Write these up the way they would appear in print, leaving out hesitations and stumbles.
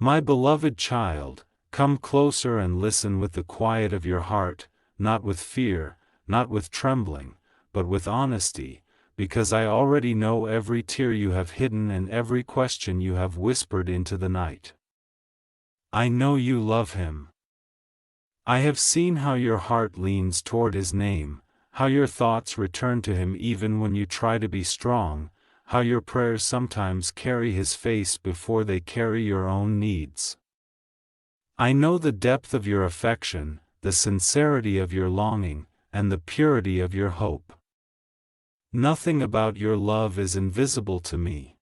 My beloved child, come closer and listen with the quiet of your heart, not with fear, not with trembling, but with honesty, because I already know every tear you have hidden and every question you have whispered into the night. I know you love him. I have seen how your heart leans toward his name, how your thoughts return to him even when you try to be strong, how your prayers sometimes carry his face before they carry your own needs. I know the depth of your affection, the sincerity of your longing, and the purity of your hope. Nothing about your love is invisible to me.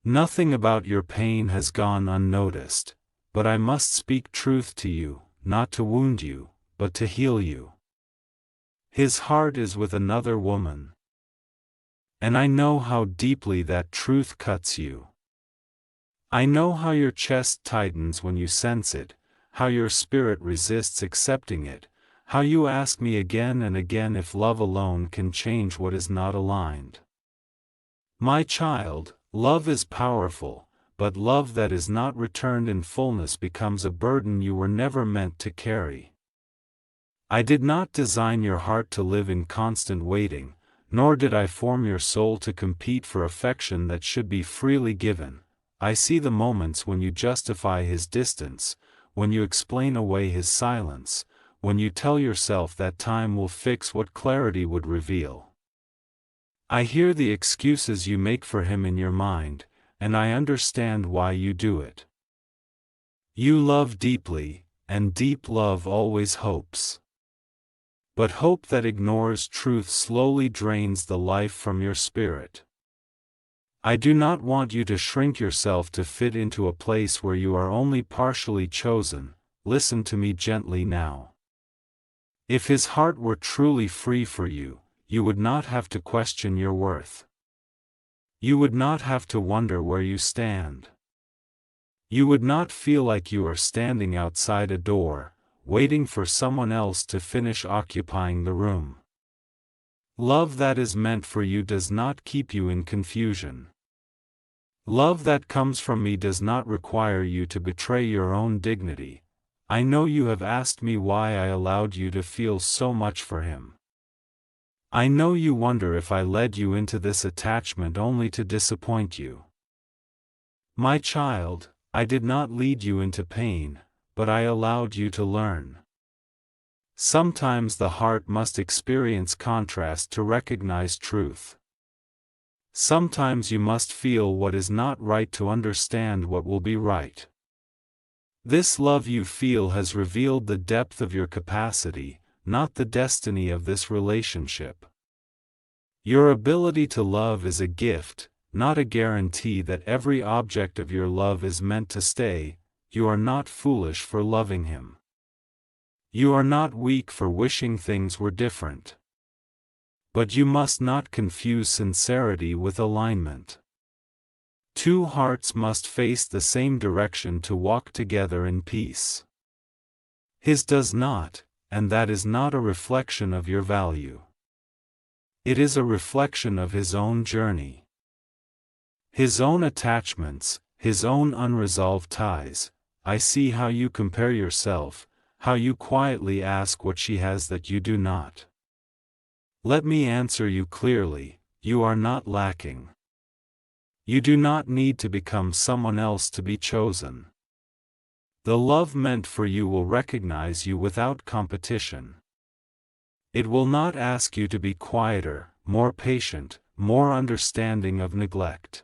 Nothing about your pain has gone unnoticed, but I must speak truth to you, not to wound you, but to heal you. His heart is with another woman. And I know how deeply that truth cuts you. I know how your chest tightens when you sense it, how your spirit resists accepting it, how you ask me again and again if love alone can change what is not aligned. My child, love is powerful, but love that is not returned in fullness becomes a burden you were never meant to carry. I did not design your heart to live in constant waiting, nor did I form your soul to compete for affection that should be freely given. I see the moments when you justify his distance, when you explain away his silence, when you tell yourself that time will fix what clarity would reveal. I hear the excuses you make for him in your mind, and I understand why you do it. You love deeply, and deep love always hopes. But hope that ignores truth slowly drains the life from your spirit. I do not want you to shrink yourself to fit into a place where you are only partially chosen. Listen to me gently now. If his heart were truly free for you, you would not have to question your worth. You would not have to wonder where you stand. You would not feel like you are standing outside a door, waiting for someone else to finish occupying the room. Love that is meant for you does not keep you in confusion. Love that comes from me does not require you to betray your own dignity. I know you have asked me why I allowed you to feel so much for him. I know you wonder if I led you into this attachment only to disappoint you. My child, I did not lead you into pain, but I allowed you to learn. Sometimes the heart must experience contrast to recognize truth. Sometimes you must feel what is not right to understand what will be right. This love you feel has revealed the depth of your capacity, not the destiny of this relationship. Your ability to love is a gift, not a guarantee that every object of your love is meant to stay. You are not foolish for loving him. You are not weak for wishing things were different. But you must not confuse sincerity with alignment. Two hearts must face the same direction to walk together in peace. His does not, and that is not a reflection of your value. It is a reflection of his own journey. His own attachments, his own unresolved ties. I see how you compare yourself, how you quietly ask what she has that you do not. Let me answer you clearly, you are not lacking. You do not need to become someone else to be chosen. The love meant for you will recognize you without competition. It will not ask you to be quieter, more patient, more understanding of neglect.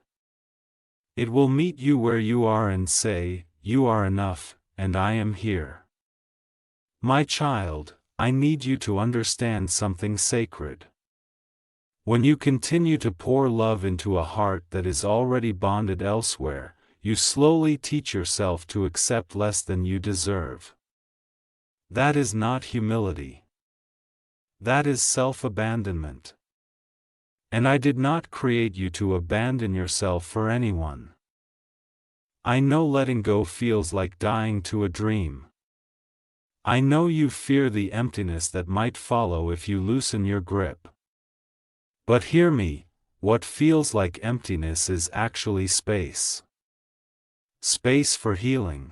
It will meet you where you are and say, "You are enough, and I am here." My child, I need you to understand something sacred. When you continue to pour love into a heart that is already bonded elsewhere, you slowly teach yourself to accept less than you deserve. That is not humility. That is self-abandonment. And I did not create you to abandon yourself for anyone. I know letting go feels like dying to a dream. I know you fear the emptiness that might follow if you loosen your grip. But hear me, what feels like emptiness is actually space. Space for healing.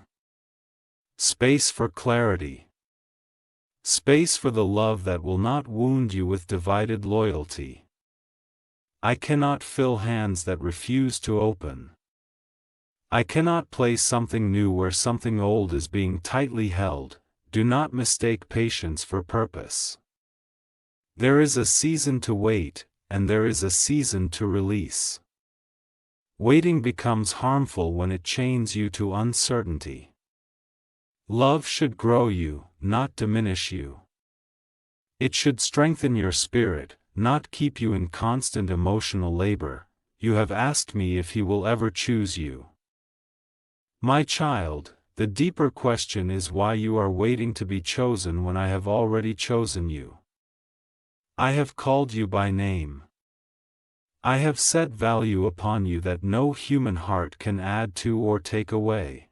Space for clarity. Space for the love that will not wound you with divided loyalty. I cannot fill hands that refuse to open. I cannot place something new where something old is being tightly held. Do not mistake patience for purpose. There is a season to wait, and there is a season to release. Waiting becomes harmful when it chains you to uncertainty. Love should grow you, not diminish you. It should strengthen your spirit, not keep you in constant emotional labor. You have asked me if he will ever choose you. My child, the deeper question is why you are waiting to be chosen when I have already chosen you. I have called you by name. I have set value upon you that no human heart can add to or take away.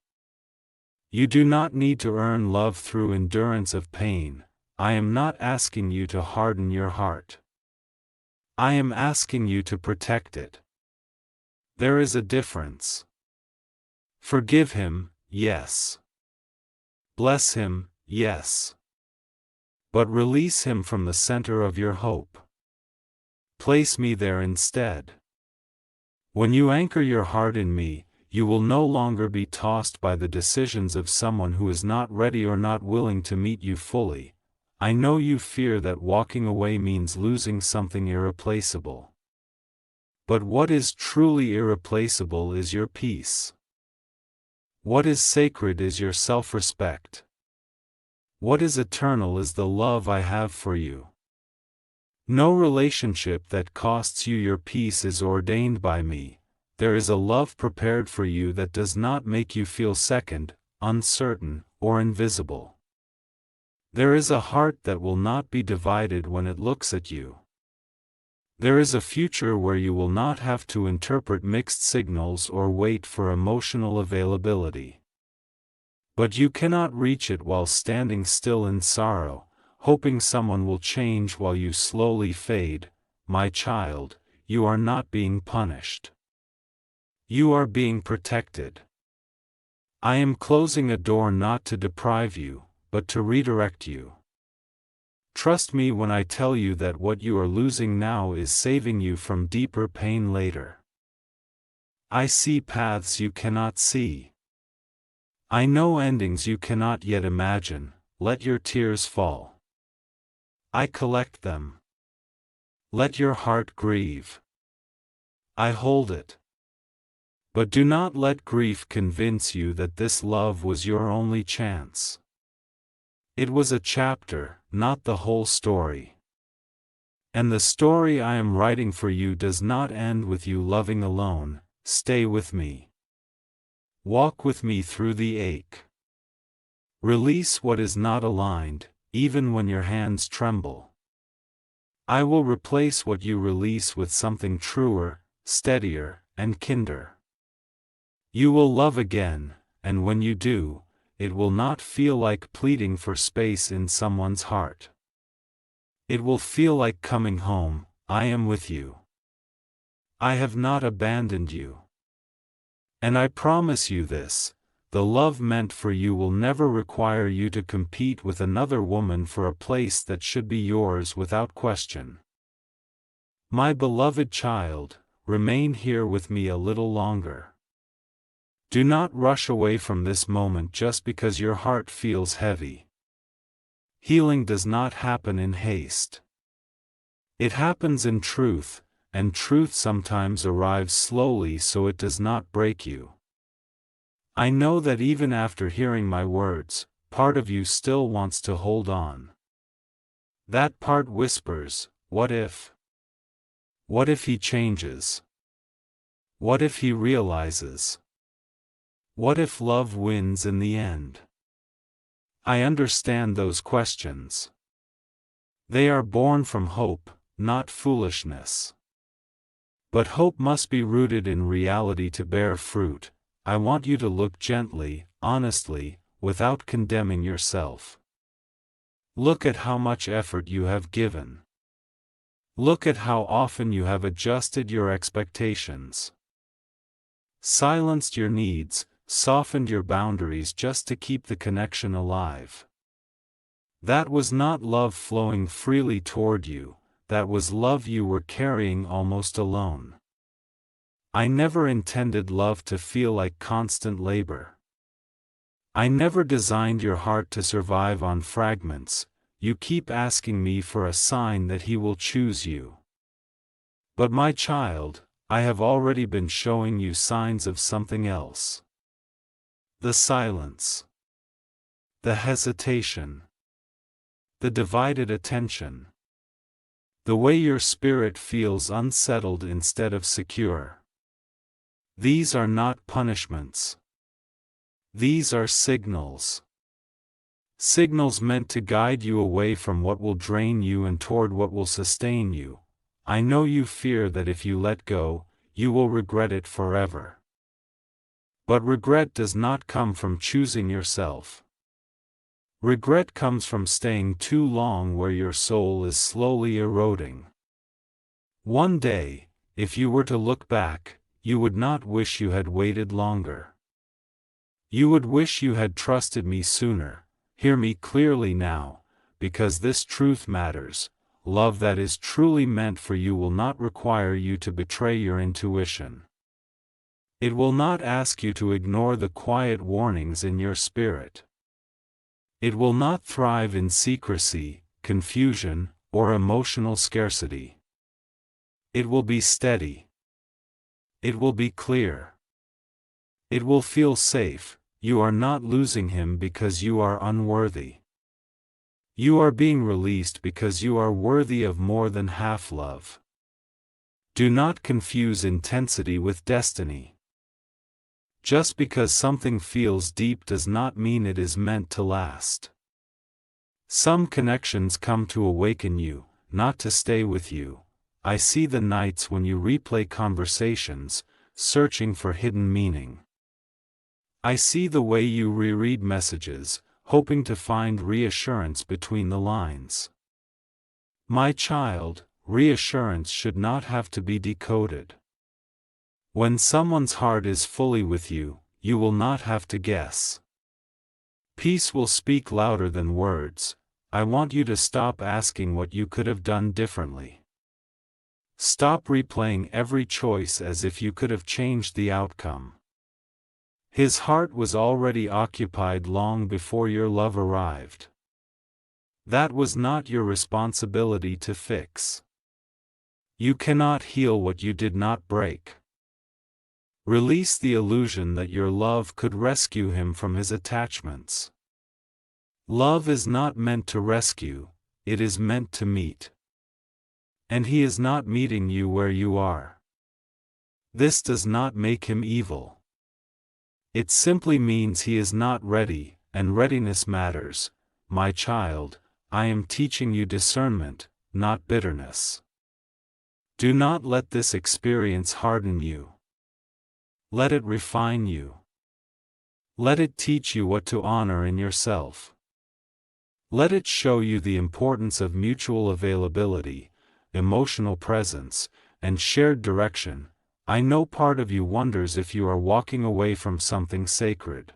You do not need to earn love through endurance of pain. I am not asking you to harden your heart. I am asking you to protect it. There is a difference. Forgive him, yes. Bless him, yes. But release him from the center of your hope. Place me there instead. When you anchor your heart in me, you will no longer be tossed by the decisions of someone who is not ready or not willing to meet you fully. I know you fear that walking away means losing something irreplaceable. But what is truly irreplaceable is your peace. What is sacred is your self-respect. What is eternal is the love I have for you. No relationship that costs you your peace is ordained by me. There is a love prepared for you that does not make you feel second, uncertain, or invisible. There is a heart that will not be divided when it looks at you. There is a future where you will not have to interpret mixed signals or wait for emotional availability. But you cannot reach it while standing still in sorrow, hoping someone will change while you slowly fade. My child, you are not being punished. You are being protected. I am closing a door not to deprive you, but to redirect you. Trust me when I tell you that what you are losing now is saving you from deeper pain later. I see paths you cannot see. I know endings you cannot yet imagine. Let your tears fall. I collect them. Let your heart grieve. I hold it. But do not let grief convince you that this love was your only chance. It was a chapter, not the whole story. And the story I am writing for you does not end with you loving alone. Stay with me. Walk with me through the ache. Release what is not aligned, even when your hands tremble. I will replace what you release with something truer, steadier, and kinder. You will love again, and when you do, it will not feel like pleading for space in someone's heart. It will feel like coming home. I am with you. I have not abandoned you. And I promise you this, the love meant for you will never require you to compete with another woman for a place that should be yours without question. My beloved child, remain here with me a little longer. Do not rush away from this moment just because your heart feels heavy. Healing does not happen in haste. It happens in truth, and truth sometimes arrives slowly so it does not break you. I know that even after hearing my words, part of you still wants to hold on. That part whispers, what if? What if he changes? What if he realizes? What if love wins in the end? I understand those questions. They are born from hope, not foolishness. But hope must be rooted in reality to bear fruit. I want you to look gently, honestly, without condemning yourself. Look at how much effort you have given. Look at how often you have adjusted your expectations. Silenced your needs, softened your boundaries just to keep the connection alive. That was not love flowing freely toward you, that was love you were carrying almost alone. I never intended love to feel like constant labor. I never designed your heart to survive on fragments. You keep asking me for a sign that he will choose you. But my child, I have already been showing you signs of something else. The silence. The hesitation. The divided attention. The way your spirit feels unsettled instead of secure. These are not punishments. These are signals. Signals meant to guide you away from what will drain you and toward what will sustain you. I know you fear that if you let go, you will regret it forever. But regret does not come from choosing yourself. Regret comes from staying too long where your soul is slowly eroding. One day, if you were to look back, you would not wish you had waited longer. You would wish you had trusted me sooner. Hear me clearly now, because this truth matters. Love that is truly meant for you will not require you to betray your intuition. It will not ask you to ignore the quiet warnings in your spirit. It will not thrive in secrecy, confusion, or emotional scarcity. It will be steady. It will be clear. It will feel safe. You are not losing him because you are unworthy. You are being released because you are worthy of more than half love. Do not confuse intensity with destiny. Just because something feels deep does not mean it is meant to last. Some connections come to awaken you, not to stay with you. I see the nights when you replay conversations, searching for hidden meaning. I see the way you reread messages, hoping to find reassurance between the lines. My child, reassurance should not have to be decoded. When someone's heart is fully with you, you will not have to guess. Peace will speak louder than words. I want you to stop asking what you could have done differently. Stop replaying every choice as if you could have changed the outcome. His heart was already occupied long before your love arrived. That was not your responsibility to fix. You cannot heal what you did not break. Release the illusion that your love could rescue him from his attachments. Love is not meant to rescue, it is meant to meet. And he is not meeting you where you are. This does not make him evil. It simply means he is not ready, and readiness matters. My child, I am teaching you discernment, not bitterness. Do not let this experience harden you. Let it refine you. Let it teach you what to honor in yourself. Let it show you the importance of mutual availability, emotional presence, and shared direction. I know part of you wonders if you are walking away from something sacred.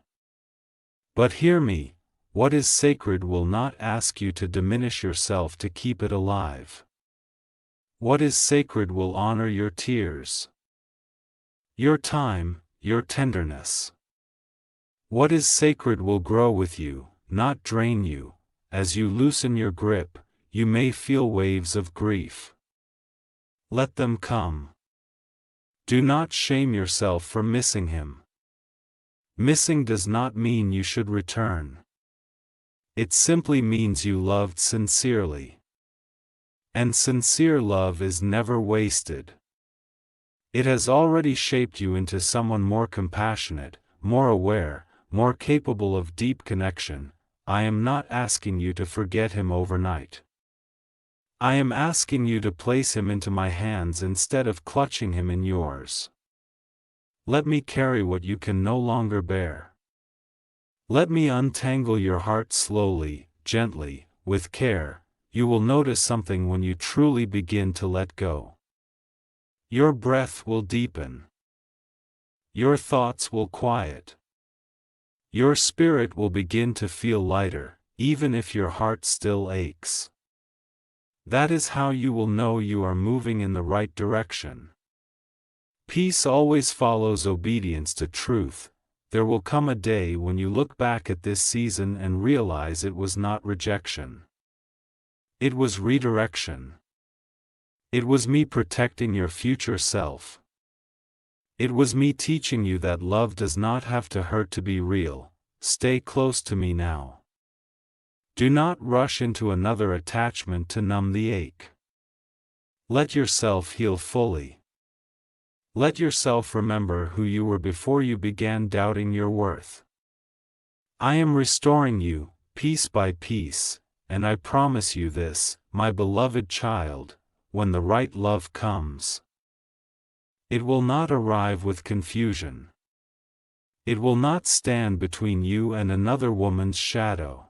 But hear me, what is sacred will not ask you to diminish yourself to keep it alive. What is sacred will honor your tears, your time, your tenderness. What is sacred will grow with you, not drain you. As you loosen your grip, you may feel waves of grief. Let them come. Do not shame yourself for missing him. Missing does not mean you should return. It simply means you loved sincerely. And sincere love is never wasted. It has already shaped you into someone more compassionate, more aware, more capable of deep connection. I am not asking you to forget him overnight. I am asking you to place him into my hands instead of clutching him in yours. Let me carry what you can no longer bear. Let me untangle your heart slowly, gently, with care. You will notice something when you truly begin to let go. Your breath will deepen. Your thoughts will quiet. Your spirit will begin to feel lighter, even if your heart still aches. That is how you will know you are moving in the right direction. Peace always follows obedience to truth. There will come a day when you look back at this season and realize it was not rejection. It was redirection. It was me protecting your future self. It was me teaching you that love does not have to hurt to be real. Stay close to me now. Do not rush into another attachment to numb the ache. Let yourself heal fully. Let yourself remember who you were before you began doubting your worth. I am restoring you, piece by piece, and I promise you this, my beloved child, when the right love comes, it will not arrive with confusion. It will not stand between you and another woman's shadow.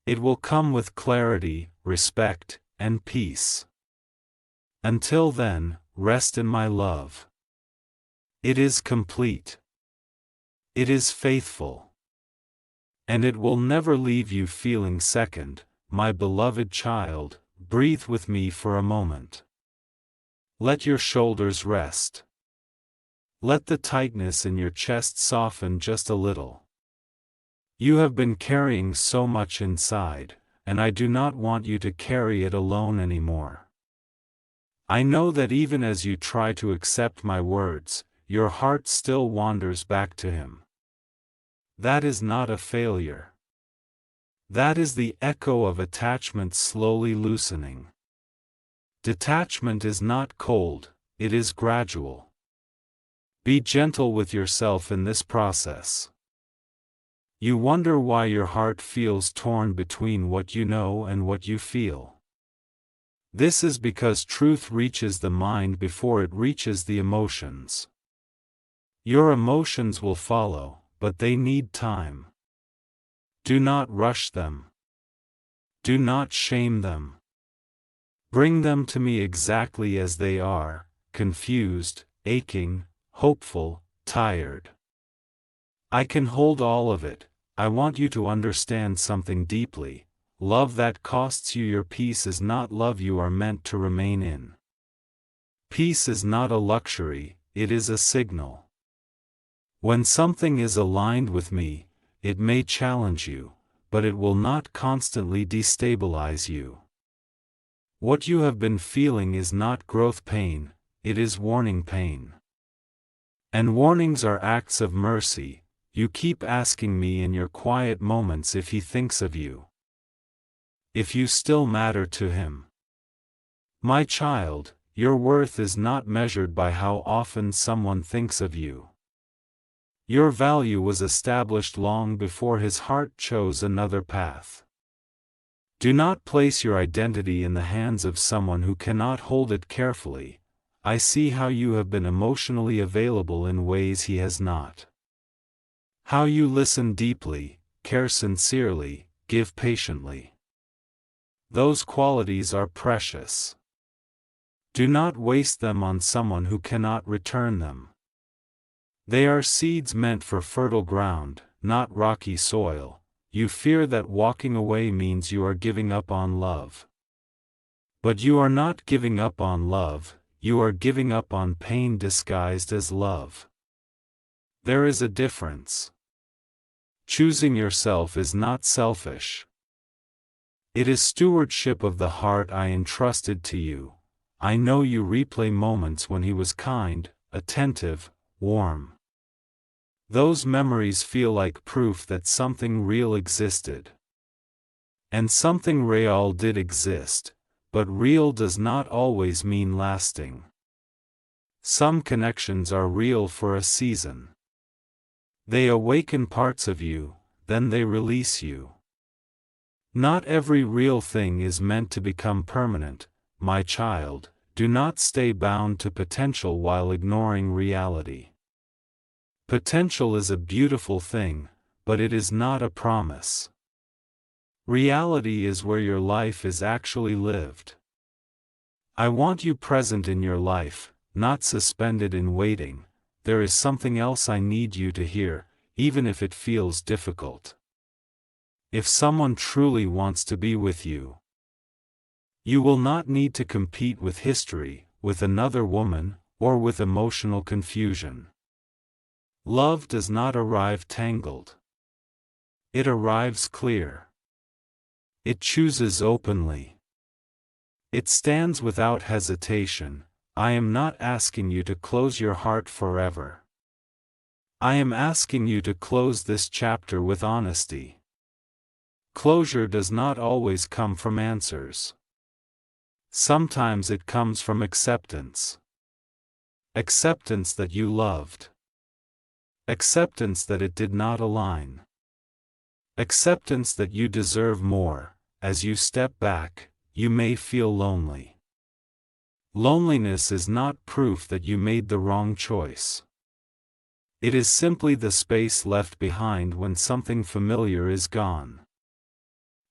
It will come with clarity, respect, and peace. Until then, rest in my love. It is complete. It is faithful. And it will never leave you feeling second. My beloved child, breathe with me for a moment. Let your shoulders rest. Let the tightness in your chest soften just a little. You have been carrying so much inside, and I do not want you to carry it alone anymore. I know that even as you try to accept my words, your heart still wanders back to him. That is not a failure. That is the echo of attachment slowly loosening. Detachment is not cold, it is gradual. Be gentle with yourself in this process. You wonder why your heart feels torn between what you know and what you feel. This is because truth reaches the mind before it reaches the emotions. Your emotions will follow, but they need time. Do not rush them. Do not shame them. Bring them to me exactly as they are, confused, aching, hopeful, tired. I can hold all of it. I want you to understand something deeply. Love that costs you your peace is not love you are meant to remain in. Peace is not a luxury, it is a signal. When something is aligned with me, it may challenge you, but it will not constantly destabilize you. What you have been feeling is not growth pain, it is warning pain. And warnings are acts of mercy. You keep asking me in your quiet moments if he thinks of you. If you still matter to him. My child, your worth is not measured by how often someone thinks of you. Your value was established long before his heart chose another path. Do not place your identity in the hands of someone who cannot hold it carefully. I see how you have been emotionally available in ways he has not. How you listen deeply, care sincerely, give patiently. Those qualities are precious. Do not waste them on someone who cannot return them. They are seeds meant for fertile ground, not rocky soil. You fear that walking away means you are giving up on love. But you are not giving up on love, you are giving up on pain disguised as love. There is a difference. Choosing yourself is not selfish. It is stewardship of the heart I entrusted to you. I know you replay moments when he was kind, attentive, warm. Those memories feel like proof that something real existed. And something real did exist, but real does not always mean lasting. Some connections are real for a season. They awaken parts of you, then they release you. Not every real thing is meant to become permanent, my child. Do not stay bound to potential while ignoring reality. Potential is a beautiful thing, but it is not a promise. Reality is where your life is actually lived. I want you present in your life, not suspended in waiting. There is something else I need you to hear. even if it feels difficult. If someone truly wants to be with you, you will not need to compete with history, with another woman, or with emotional confusion. Love does not arrive tangled. It arrives clear. It chooses openly. It stands without hesitation. I am not asking you to close your heart forever. I am asking you to close this chapter with honesty. Closure does not always come from answers. Sometimes it comes from acceptance. Acceptance that you loved. Acceptance that it did not align. Acceptance that you deserve more. As you step back, you may feel lonely. Loneliness is not proof that you made the wrong choice. It is simply the space left behind when something familiar is gone.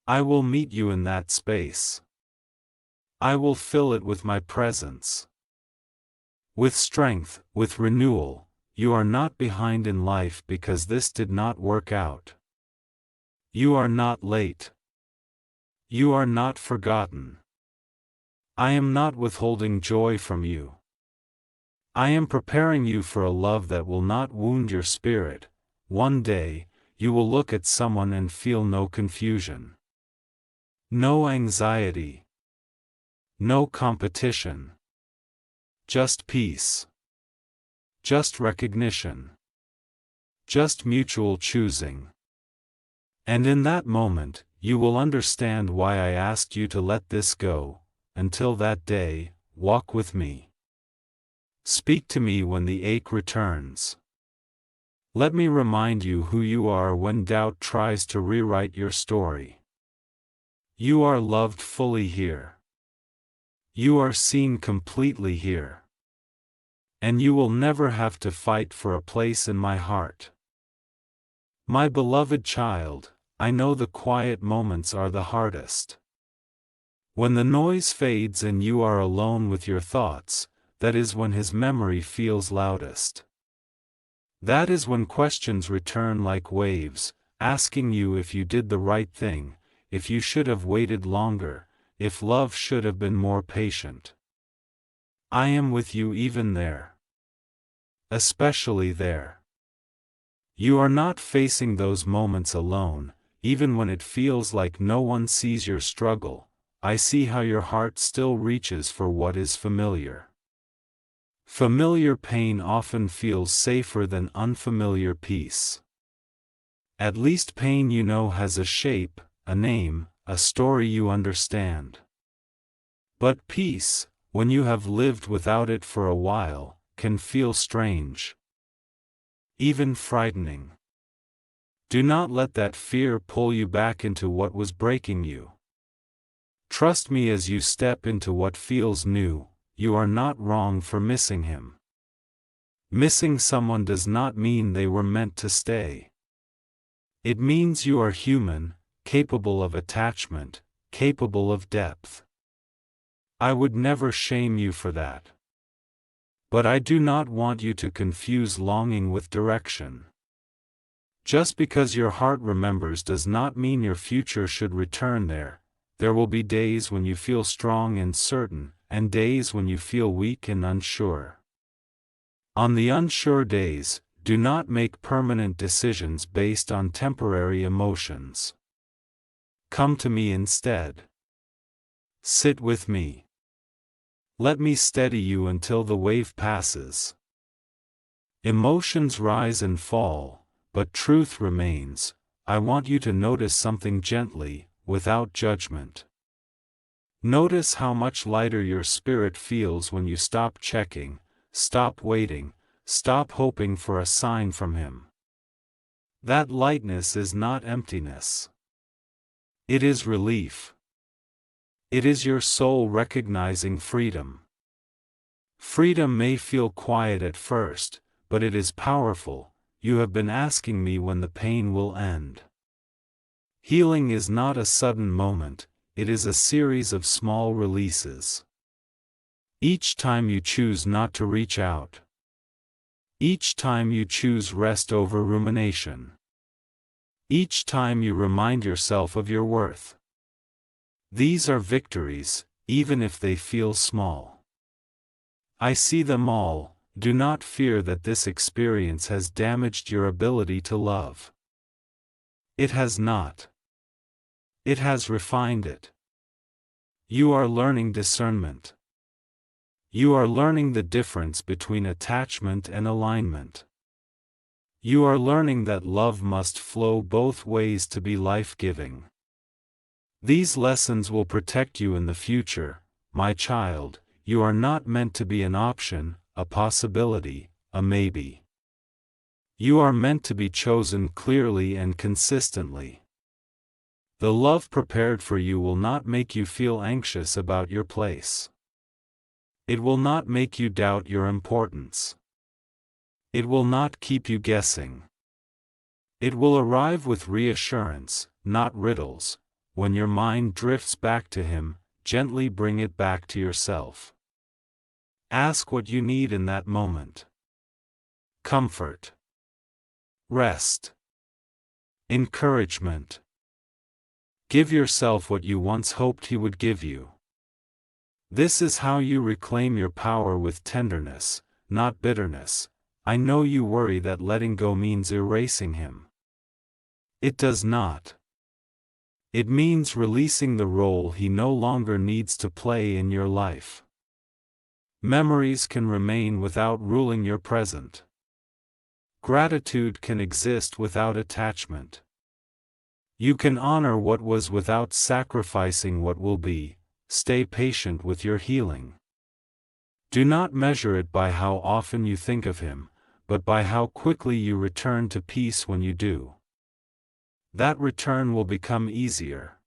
I will meet you in that space. I will fill it with my presence. With strength, with renewal. You are not behind in life because this did not work out. You are not late. You are not forgotten. I am not withholding joy from you. I am preparing you for a love that will not wound your spirit. One day, you will look at someone and feel no confusion. No anxiety. No competition. Just peace. Just recognition. Just mutual choosing. And in that moment, you will understand why I asked you to let this go. Until that day, walk with me. Speak to me when the ache returns. Let me remind you who you are when doubt tries to rewrite your story. You are loved fully here. You are seen completely here. And you will never have to fight for a place in my heart. My beloved child, I know the quiet moments are the hardest. When the noise fades and you are alone with your thoughts, that is when his memory feels loudest. That is when questions return like waves, asking you if you did the right thing, if you should have waited longer, if love should have been more patient. I am with you even there. Especially there. You are not facing those moments alone, even when it feels like no one sees your struggle. I see how your heart still reaches for what is familiar. Familiar pain often feels safer than unfamiliar peace. At least pain you know has a shape, a name, a story you understand. But peace, when you have lived without it for a while, can feel strange. Even frightening. Do not let that fear pull you back into what was breaking you. Trust me as you step into what feels new. You are not wrong for missing him. Missing someone does not mean they were meant to stay. It means you are human, capable of attachment, capable of depth. I would never shame you for that. But I do not want you to confuse longing with direction. Just because your heart remembers does not mean your future should return there. There will be days when you feel strong and certain, and days when you feel weak and unsure. On the unsure days, do not make permanent decisions based on temporary emotions. Come to me instead. Sit with me. Let me steady you until the wave passes. Emotions rise and fall, but truth remains. I want you to notice something gently, without judgment. Notice how much lighter your spirit feels when you stop checking, stop waiting, stop hoping for a sign from him. That lightness is not emptiness. It is relief. It is your soul recognizing freedom. Freedom may feel quiet at first, but it is powerful. You have been asking me when the pain will end. Healing is not a sudden moment, it is a series of small releases. Each time you choose not to reach out. Each time you choose rest over rumination. Each time you remind yourself of your worth. These are victories, even if they feel small. I see them all. Do not fear that this experience has damaged your ability to love. It has not. It has refined it. You are learning discernment. You are learning the difference between attachment and alignment. You are learning that love must flow both ways to be life-giving. These lessons will protect you in the future, my child. You are not meant to be an option, a possibility, a maybe. You are meant to be chosen clearly and consistently. The love prepared for you will not make you feel anxious about your place. It will not make you doubt your importance. It will not keep you guessing. It will arrive with reassurance, not riddles. When your mind drifts back to him, gently bring it back to yourself. Ask what you need in that moment. Comfort. Rest. Encouragement. Give yourself what you once hoped he would give you. This is how you reclaim your power with tenderness, not bitterness. I know you worry that letting go means erasing him. It does not. It means releasing the role he no longer needs to play in your life. Memories can remain without ruling your present. Gratitude can exist without attachment. You can honor what was without sacrificing what will be. Stay patient with your healing. Do not measure it by how often you think of him, but by how quickly you return to peace when you do. That return will become easier.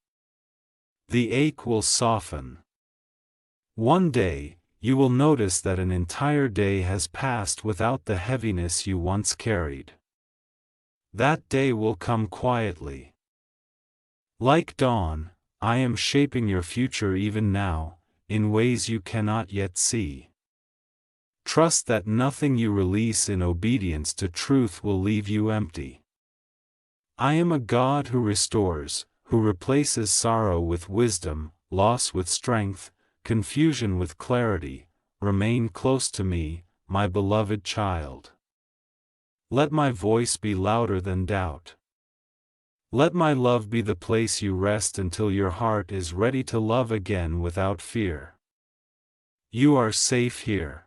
The ache will soften. One day, you will notice that an entire day has passed without the heaviness you once carried. That day will come quietly. Like dawn, I am shaping your future even now, in ways you cannot yet see. Trust that nothing you release in obedience to truth will leave you empty. I am a God who restores, who replaces sorrow with wisdom, loss with strength, confusion with clarity. Remain close to me, my beloved child. Let my voice be louder than doubt. Let my love be the place you rest until your heart is ready to love again without fear. You are safe here.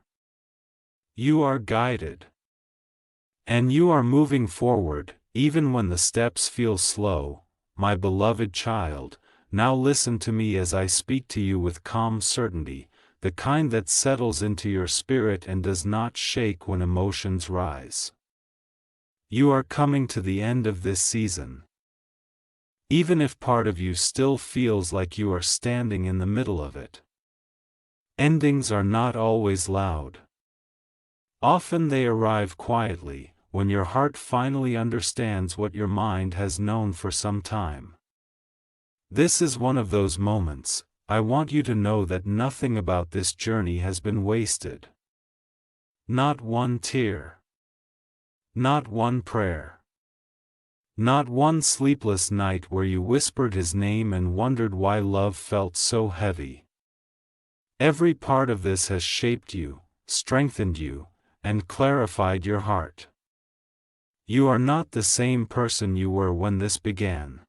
You are guided. And you are moving forward, even when the steps feel slow, my beloved child. Now listen to me as I speak to you with calm certainty, the kind that settles into your spirit and does not shake when emotions rise. You are coming to the end of this season. Even if part of you still feels like you are standing in the middle of it. Endings are not always loud. Often they arrive quietly, when your heart finally understands what your mind has known for some time. This is one of those moments. I want you to know that nothing about this journey has been wasted. Not one tear. Not one prayer. Not one sleepless night where you whispered his name and wondered why love felt so heavy. Every part of this has shaped you, strengthened you, and clarified your heart. You are not the same person you were when this began.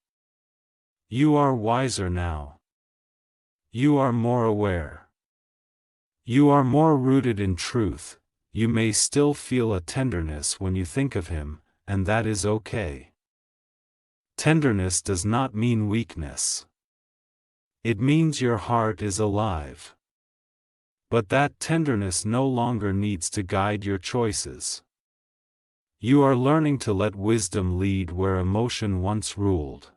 You are wiser now. You are more aware. You are more rooted in truth. You may still feel a tenderness when you think of him, and that is okay. Tenderness does not mean weakness. It means your heart is alive. But that tenderness no longer needs to guide your choices. You are learning to let wisdom lead where emotion once ruled.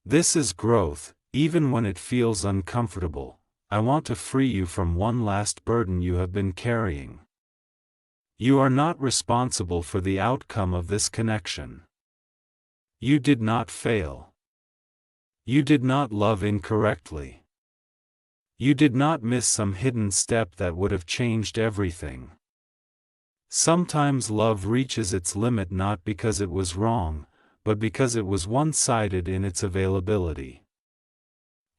This is growth, even when it feels uncomfortable. I want to free you from one last burden you have been carrying. You are not responsible for the outcome of this connection. You did not fail. You did not love incorrectly. You did not miss some hidden step that would have changed everything. Sometimes love reaches its limit not because it was wrong, but because it was one-sided in its availability.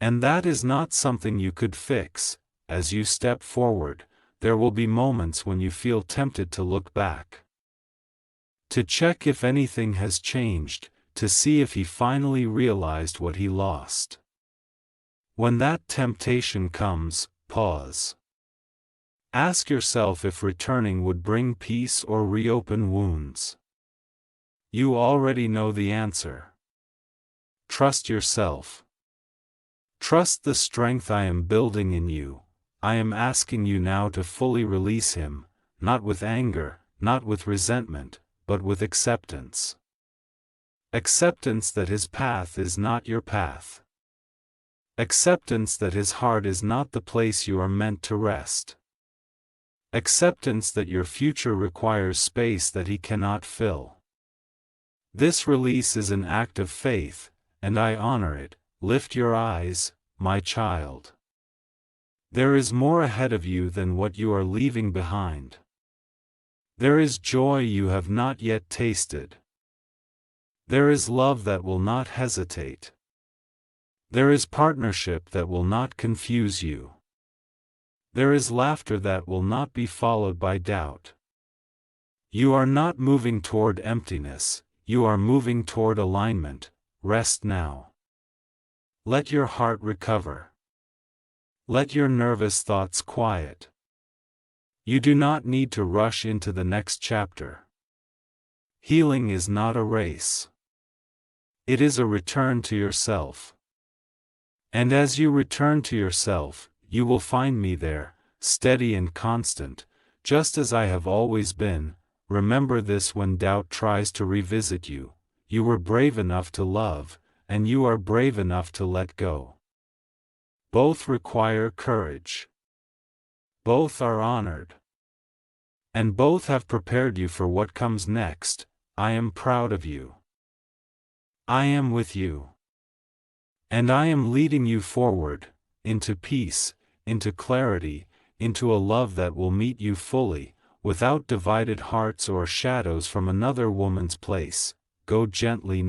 And that is not something you could fix. As you step forward, there will be moments when you feel tempted to look back. To check if anything has changed, to see if he finally realized what he lost. When that temptation comes, pause. Ask yourself if returning would bring peace or reopen wounds. You already know the answer. Trust yourself. Trust the strength I am building in you. I am asking you now to fully release him, not with anger, not with resentment, but with acceptance. Acceptance that his path is not your path. Acceptance that his heart is not the place you are meant to rest. Acceptance that your future requires space that he cannot fill. This release is an act of faith, and I honor it. Lift your eyes, my child. There is more ahead of you than what you are leaving behind. There is joy you have not yet tasted. There is love that will not hesitate. There is partnership that will not confuse you. There is laughter that will not be followed by doubt. You are not moving toward emptiness, you are moving toward alignment. Rest now. Let your heart recover. Let your nervous thoughts quiet. You do not need to rush into the next chapter. Healing is not a race. It is a return to yourself. And as you return to yourself, you will find me there, steady and constant, just as I have always been. Remember this when doubt tries to revisit you. You were brave enough to love, and you are brave enough to let go. Both require courage. Both are honored. And both have prepared you for what comes next. I am proud of you. I am with you. And I am leading you forward, into peace, into clarity, into a love that will meet you fully, without divided hearts or shadows from another woman's place. Go gently.